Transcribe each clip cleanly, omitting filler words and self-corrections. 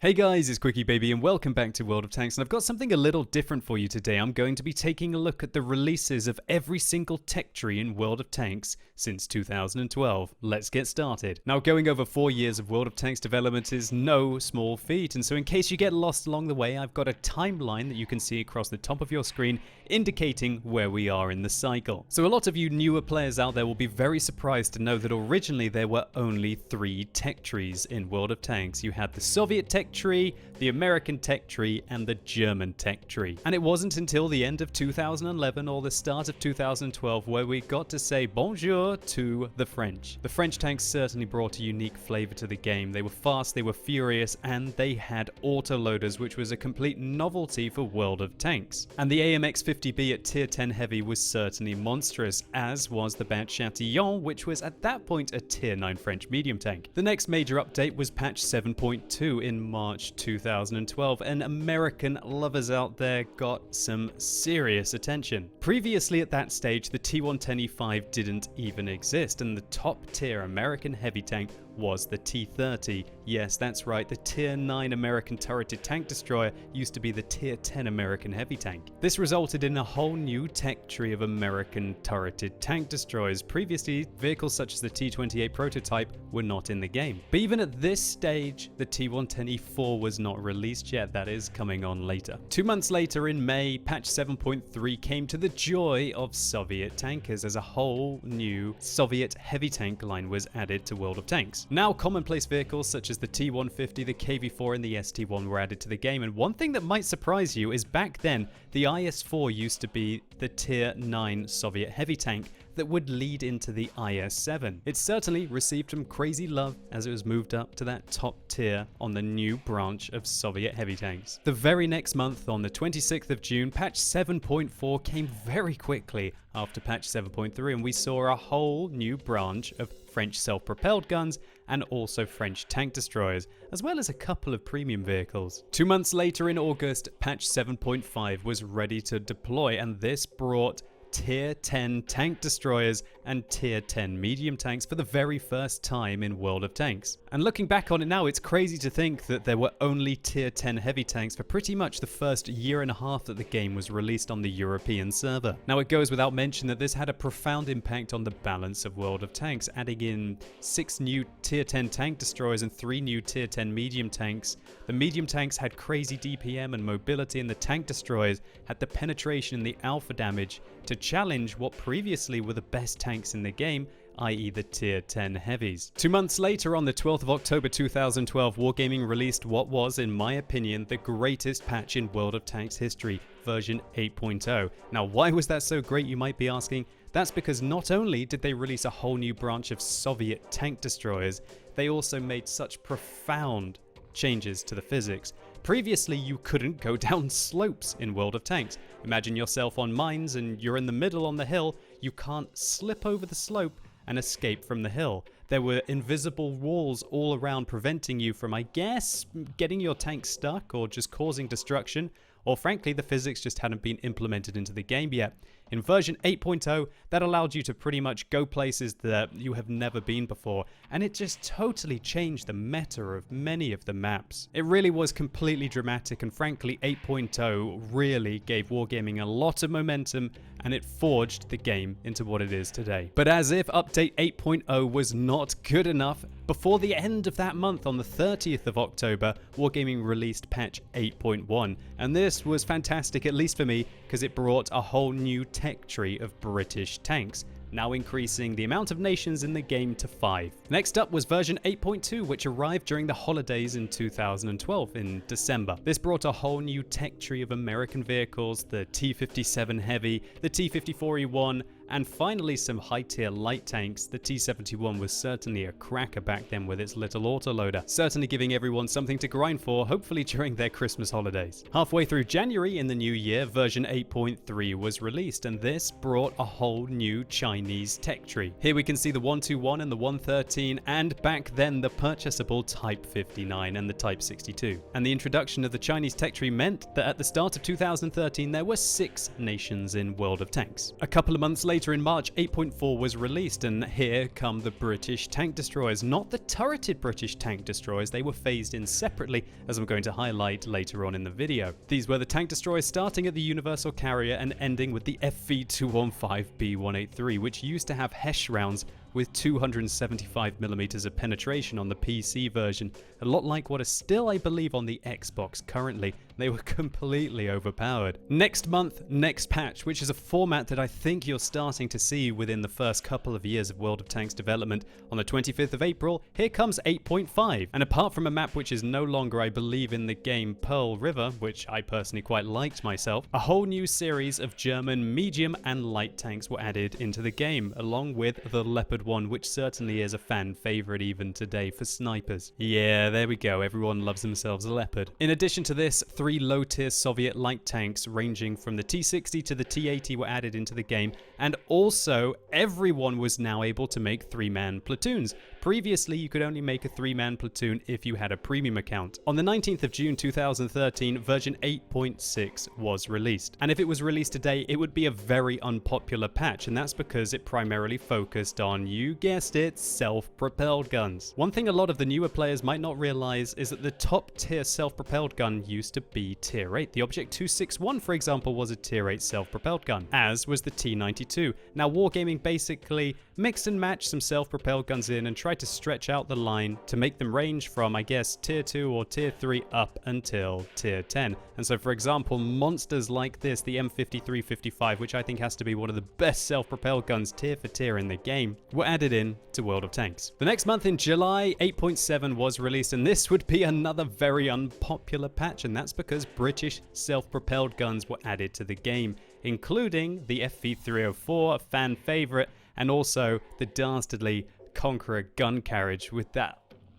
Hey guys, it's QuickyBaby and welcome back to World of Tanks, and I've got something a little different for you today. I'm going to be taking a look at the releases of every single tech tree in World of Tanks since 2012. Let's get started. Now, going over 4 years of World of Tanks development is no small feat, and so in case you get lost along the way, I've got a timeline that you can see across the top of your screen indicating where we are in the cycle. So a lot of you newer players out there will be very surprised to know that originally there were only 3 tech trees in World of Tanks. You had the Soviet tech tree, the American tech tree, and the German tech tree. And it wasn't until the end of 2011 or the start of 2012 where we got to say bonjour to the French. The French tanks certainly brought a unique flavor to the game. They were fast, they were furious, and they had autoloaders, which was a complete novelty for World of Tanks. And the AMX 50B at tier 10 heavy was certainly monstrous, as was the Bat Chatillon, which was at that point a tier 9 French medium tank. The next major update was patch 7.2 in March 2012, and American lovers out there got some serious attention. Previously at that stage, the T110E5 didn't even exist, and the top tier American heavy tank was the T30. Yes, that's right, the tier 9 American turreted tank destroyer used to be the tier 10 American heavy tank. This resulted in a whole new tech tree of American turreted tank destroyers. Previously, vehicles such as the T28 prototype were not in the game. But even at this stage, the T110E4 was not released yet. That is coming on later. 2 months later, in May, patch 7.3 came to the joy of Soviet tankers as a whole new Soviet heavy tank line was added to World of Tanks. Now, commonplace vehicles such as the T150, the KV4, and the ST1 were added to the game, and one thing that might surprise you is back then, the IS-4 used to be the tier 9 Soviet heavy tank that would lead into the IS-7. It certainly received some crazy love as it was moved up to that top tier on the new branch of Soviet heavy tanks. The very next month, on the 26th of June, patch 7.4 came very quickly after patch 7.3, and we saw a whole new branch of French self-propelled guns and also French tank destroyers, as well as a couple of premium vehicles. 2 months later, in August, patch 7.5 was ready to deploy, and this brought tier 10 tank destroyers and tier 10 medium tanks for the very first time in World of Tanks. And looking back on it now, it's crazy to think that there were only tier 10 heavy tanks for pretty much the first year and a half that the game was released on the European server. Now, it goes without mention that this had a profound impact on the balance of World of Tanks, adding in 6 new tier 10 tank destroyers and 3 new tier 10 medium tanks. The medium tanks had crazy DPM and mobility, and the tank destroyers had the penetration and the alpha damage to challenge what previously were the best tanks in the game, i.e. the tier 10 heavies. 2 months later, on the 12th of October 2012, Wargaming released what was, in my opinion, the greatest patch in World of Tanks history, version 8.0. Now, why was that so great, you might be asking? That's because not only did they release a whole new branch of Soviet tank destroyers, they also made such profound changes to the physics. Previously, you couldn't go down slopes in World of Tanks. Imagine yourself on mines and you're in the middle on the hill. You can't slip over the slope and escape from the hill. There were invisible walls all around preventing you from, I guess, getting your tank stuck or just causing destruction, or frankly, the physics just hadn't been implemented into the game yet. In version 8.0, that allowed you to pretty much go places that you have never been before, and it just totally changed the meta of many of the maps. It really was completely dramatic, and frankly, 8.0 really gave Wargaming a lot of momentum, and it forged the game into what it is today. But as if update 8.0 was not good enough, before the end of that month, on the 30th of October, Wargaming released patch 8.1, and this was fantastic, at least for me, because it brought a whole new tech tree of British tanks, now increasing the amount of nations in the game to 5. Next up was version 8.2, which arrived during the holidays in 2012 in December. This brought a whole new tech tree of American vehicles, the T57 Heavy, the T54E1, and finally some high-tier light tanks. The T71 was certainly a cracker back then with its little autoloader, certainly giving everyone something to grind for, hopefully during their Christmas holidays. Halfway through January in the new year, version 8.3 was released, and this brought a whole new Chinese tech tree. Here we can see the 121 and the 113, and back then the purchasable Type 59 and the Type 62. And the introduction of the Chinese tech tree meant that at the start of 2013 there were 6 nations in World of Tanks. A couple of months later, later in March, 8.4 was released, and here come the British tank destroyers. Not the turreted British tank destroyers, they were phased in separately, as I'm going to highlight later on in the video. These were the tank destroyers starting at the Universal Carrier and ending with the FV215B183, which used to have Hesh rounds with 275mm of penetration on the PC version, a lot like what is still, I believe, on the Xbox currently. They were completely overpowered. Next month, next patch, which is a format that I think you're starting to see within the first couple of years of World of Tanks development. On the 25th of April, here comes 8.5. And apart from a map which is no longer, I believe, in the game Pearl River, which I personally quite liked myself, a whole new series of German medium and light tanks were added into the game, along with the Leopard 1, which certainly is a fan favorite even today for snipers. Yeah, there we go, everyone loves themselves a Leopard. In addition to this, 3 low-tier Soviet light tanks ranging from the T-60 to the T-80 were added into the game, and also everyone was now able to make 3-man platoons. Previously, you could only make a 3-man platoon if you had a premium account. On the 19th of June 2013, version 8.6 was released. And if it was released today, it would be a very unpopular patch, and that's because it primarily focused on, you guessed it, self-propelled guns. One thing a lot of the newer players might not realize is that the top tier self-propelled gun used to be tier 8. The Object 261, for example, was a tier 8 self-propelled gun, as was the T92. Now, Wargaming basically mixed and matched some self-propelled guns in and tried to stretch out the line to make them range from, I guess, tier 2 or tier 3 up until tier 10. And so, for example, monsters like this, the M5355, which I think has to be one of the best self-propelled guns tier for tier in the game, were added in to World of Tanks. The next month in July, 8.7 was released, and this would be another very unpopular patch, and that's because British self-propelled guns were added to the game, including the FV304, a fan favorite, and also the dastardly Conqueror gun carriage with that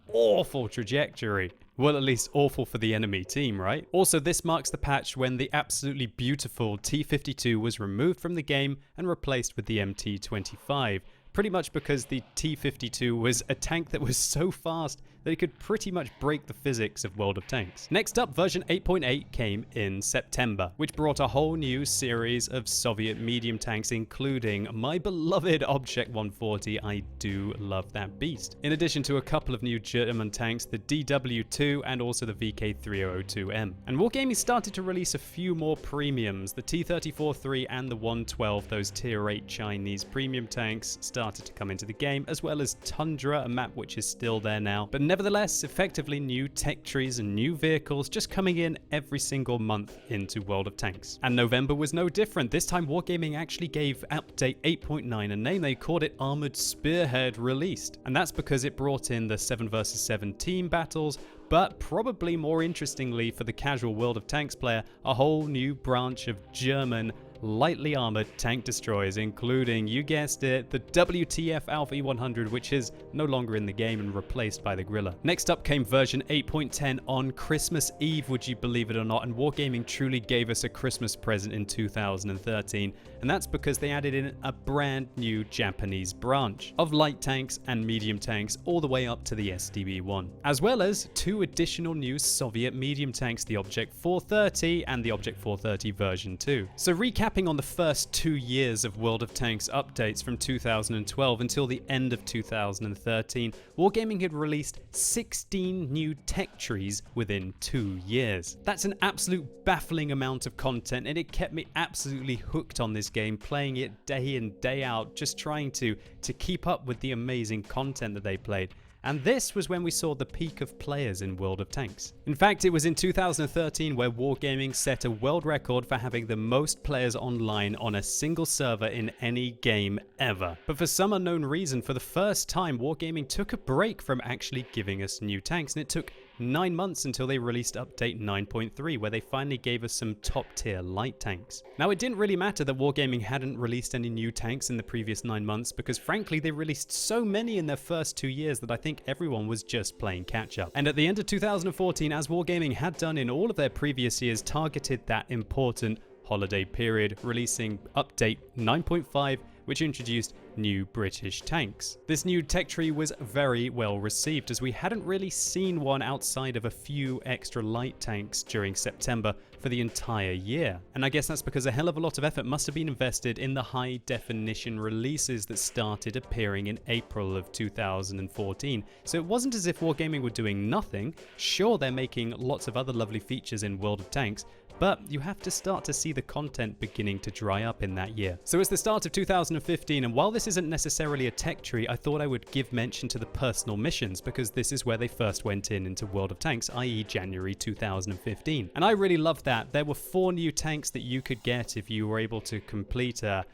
awful trajectory. Well, at least awful for the enemy team, right? Also, this marks the patch when the absolutely beautiful T-52 was removed from the game and replaced with the MT-25. Pretty much because the T-52 was a tank that was so fast that it could pretty much break the physics of World of Tanks. Next up, version 8.8 came in September, which brought a whole new series of Soviet medium tanks, including my beloved Object 140. I do love that beast. In addition to a couple of new German tanks, the DW2 and also the VK3002M. And Wargaming started to release a few more premiums. The T-34-3 and the 112, those tier 8 Chinese premium tanks, started to come into the game, as well as Tundra, a map which is still there now. But nevertheless, effectively new tech trees and new vehicles just coming in every single month into World of Tanks. And November was no different. This time Wargaming actually gave update 8.9 a name. They called it Armored Spearhead Released. And that's because it brought in the 7 vs 7 team battles, but probably more interestingly for the casual World of Tanks player, a whole new branch of German lightly armored tank destroyers, including, you guessed it, the WTF Alpha E100, which is no longer in the game and replaced by the Grilla. Next up came version 8.10 on Christmas Eve, would you believe it or not, and Wargaming truly gave us a Christmas present in 2013, and that's because they added in a brand new Japanese branch of light tanks and medium tanks all the way up to the SDB-1, as well as 2 additional new Soviet medium tanks, the Object 430 and the Object 430 version 2. So recapping on the first 2 years of World of Tanks updates from 2012 until the end of 2013, Wargaming had released 16 new tech trees within 2 years. That's an absolute baffling amount of content, and it kept me absolutely hooked on this game, playing it day in, day out, just trying to keep up with the amazing content that they played. And this was when we saw the peak of players in World of Tanks. In fact, it was in 2013 where Wargaming set a world record for having the most players online on a single server in any game ever. But for some unknown reason, for the first time, Wargaming took a break from actually giving us new tanks, and it took 9 months until they released update 9.3, where they finally gave us some top tier light tanks. Now, it didn't really matter that Wargaming hadn't released any new tanks in the previous 9 months, because frankly they released so many in their first 2 years that I think everyone was just playing catch up. And at the end of 2014, as Wargaming had done in all of their previous years, targeted that important holiday period, releasing update 9.5, which introduced new British tanks. This new tech tree was very well received, as we hadn't really seen one outside of a few extra light tanks during September for the entire year. And I guess that's because a hell of a lot of effort must have been invested in the high definition releases that started appearing in April of 2014. So it wasn't as if Wargaming were doing nothing. Sure, they're making lots of other lovely features in World of Tanks, but you have to start to see the content beginning to dry up in that year. So it's the start of 2015, and while this isn't necessarily a tech tree, I thought I would give mention to the personal missions, because this is where they first went into World of Tanks, i.e. January 2015. And I really loved that. There were 4 new tanks that you could get if you were able to complete a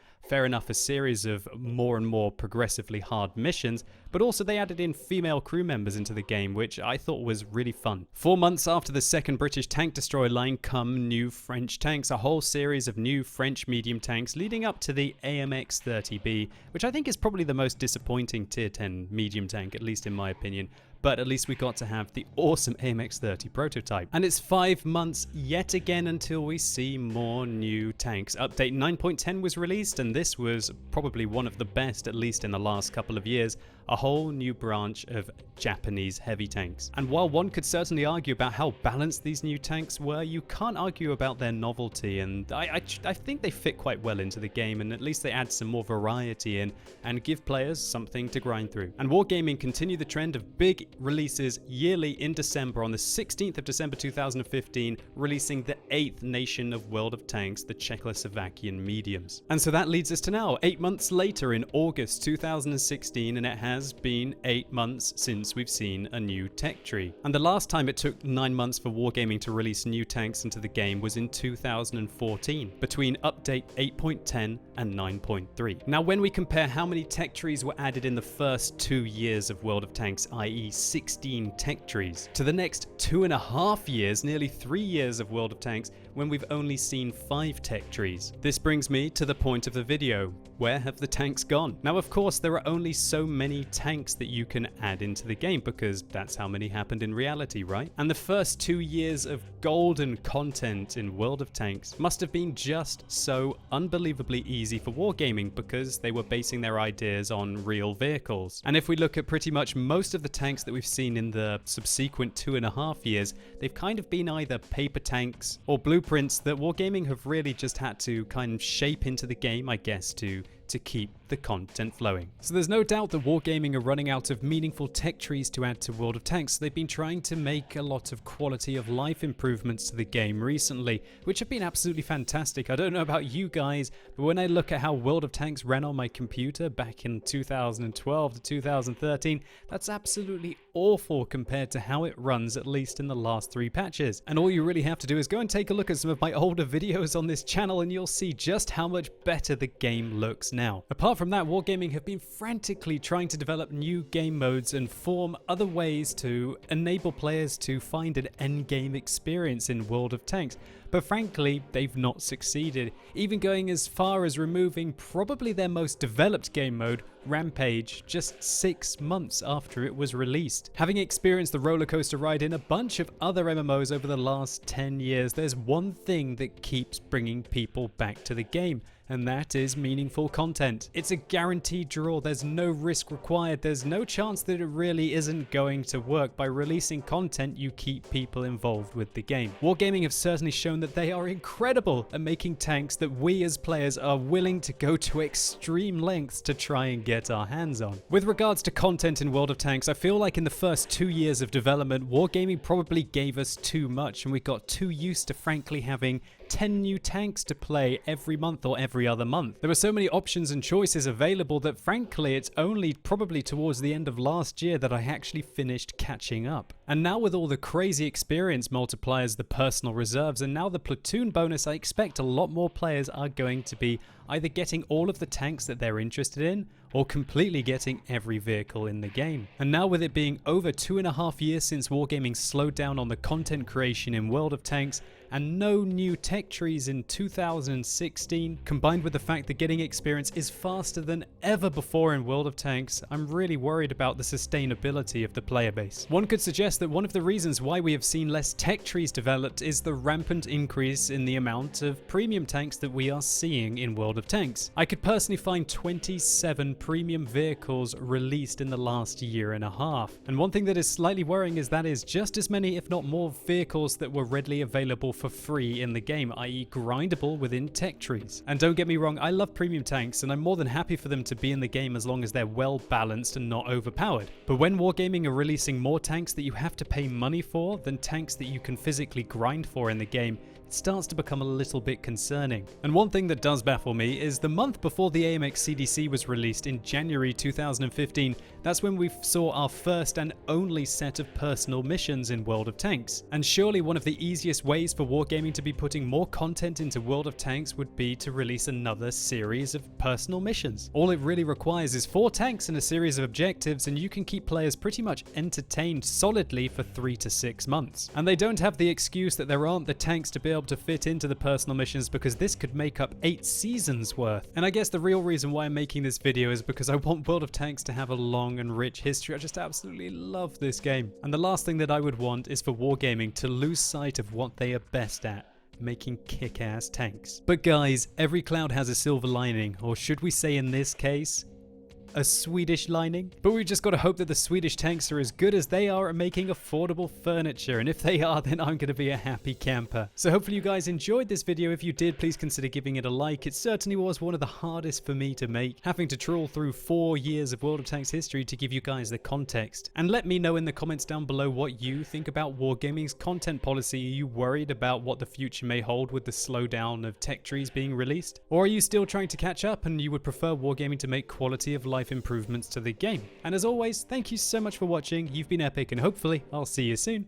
series of more and more progressively hard missions, but also they added in female crew members into the game, which I thought was really fun. 4 months after the second British tank destroyer line come new French tanks, a whole series of new French medium tanks leading up to the AMX-30B, which I think is probably the most disappointing tier 10 medium tank, at least in my opinion. But at least we got to have the awesome AMX-30 prototype. And it's 5 months yet again until we see more new tanks. Update 9.10 was released, and this was probably one of the best, at least in the last couple of years. A whole new branch of Japanese heavy tanks. And while one could certainly argue about how balanced these new tanks were, you can't argue about their novelty, and I think they fit quite well into the game, and at least they add some more variety in and give players something to grind through. And Wargaming continue the trend of big releases yearly in December. On the 16th of December 2015, releasing the 8th nation of World of Tanks, the Czechoslovakian mediums. And so that leads us to now, 8 months later in August 2016, and it has been 8 months since we've seen a new tech tree. And the last time it took 9 months for Wargaming to release new tanks into the game was in 2014, between update 8.10 and 9.3. Now, when we compare how many tech trees were added in the first 2 years of World of Tanks, i.e. 16 tech trees, to the next 2.5 years, nearly 3 years of World of Tanks, when we've only seen 5 tech trees. This brings me to the point of the video. Where have the tanks gone? Now, of course, there are only so many tanks that you can add into the game, because that's how many happened in reality, right? And the first 2 years of golden content in World of Tanks must have been just so unbelievably easy for Wargaming, because they were basing their ideas on real vehicles. And if we look at pretty much most of the tanks that we've seen in the subsequent 2.5 years, they've kind of been either paper tanks or blueprints that Wargaming have really just had to kind of shape into the game, I guess, to keep the content flowing. So there's no doubt that Wargaming are running out of meaningful tech trees to add to World of Tanks. They've been trying to make a lot of quality of life improvements to the game recently, which have been absolutely fantastic. I don't know about you guys, but when I look at how World of Tanks ran on my computer back in 2012 to 2013, that's absolutely awful compared to how it runs, at least in the last 3 patches. And all you really have to do is go and take a look at some of my older videos on this channel, and you'll see just how much better the game looks now. Apart from that, Wargaming have been frantically trying to develop new game modes and form other ways to enable players to find an endgame experience in World of Tanks. But frankly, they've not succeeded, even going as far as removing probably their most developed game mode, Rampage, just 6 months after it was released. Having experienced the rollercoaster ride in a bunch of other MMOs over the last 10 years, there's one thing that keeps bringing people back to the game, and that is meaningful content. It's a guaranteed draw, there's no risk required, there's no chance that it really isn't going to work. By releasing content, you keep people involved with the game. Wargaming have certainly shown that they are incredible at making tanks that we as players are willing to go to extreme lengths to try and get our hands on. With regards to content in World of Tanks, I feel like in the first 2 years of development, Wargaming probably gave us too much, and we got too used to frankly having 10 new tanks to play every month or every other month. There were so many options and choices available that frankly it's only probably towards the end of last year that I actually finished catching up. And now with all the crazy experience multipliers, the personal reserves, and now the platoon bonus, I expect a lot more players are going to be either getting all of the tanks that they're interested in or completely getting every vehicle in the game. And now with it being over 2.5 years since Wargaming slowed down on the content creation in World of Tanks, and no new tech trees in 2016, combined with the fact that getting experience is faster than ever before in World of Tanks, I'm really worried about the sustainability of the player base. One could suggest that one of the reasons why we have seen less tech trees developed is the rampant increase in the amount of premium tanks that we are seeing in World of Tanks. I could personally find 27 premium vehicles released in the last year and a half. And one thing that is slightly worrying is that is just as many, if not more, vehicles that were readily available for free in the game, i.e. grindable within tech trees. And don't get me wrong, I love premium tanks and I'm more than happy for them to be in the game as long as they're well balanced and not overpowered. But when Wargaming are releasing more tanks that you have to pay money for than tanks that you can physically grind for in the game, it starts to become a little bit concerning. And one thing that does baffle me is the month before the AMX CDC was released in January 2015, that's when we saw our first and only set of personal missions in World of Tanks. And surely one of the easiest ways for Wargaming to be putting more content into World of Tanks would be to release another series of personal missions. All it really requires is 4 tanks and a series of objectives, and you can keep players pretty much entertained solidly for 3 to 6 months. And they don't have the excuse that there aren't the tanks to be able to fit into the personal missions, because this could make up 8 seasons worth. And I guess the real reason why I'm making this video is because I want World of Tanks to have a long and rich history. I just absolutely love this game. And the last thing that I would want is for Wargaming to lose sight of what they are best at: making kick-ass tanks. But guys, every cloud has a silver lining, or should we say in this case, a Swedish lining? But we've just got to hope that the Swedish tanks are as good as they are at making affordable furniture, and if they are, then I'm going to be a happy camper. So hopefully you guys enjoyed this video. If you did, please consider giving it a like. It certainly was one of the hardest for me to make, having to trawl through 4 years of World of Tanks history to give you guys the context. And let me know in the comments down below what you think about Wargaming's content policy. Are you worried about what the future may hold with the slowdown of tech trees being released? Or are you still trying to catch up and you would prefer Wargaming to make quality of life improvements to the game? And as always, thank you so much for watching. You've been epic, and hopefully I'll see you soon.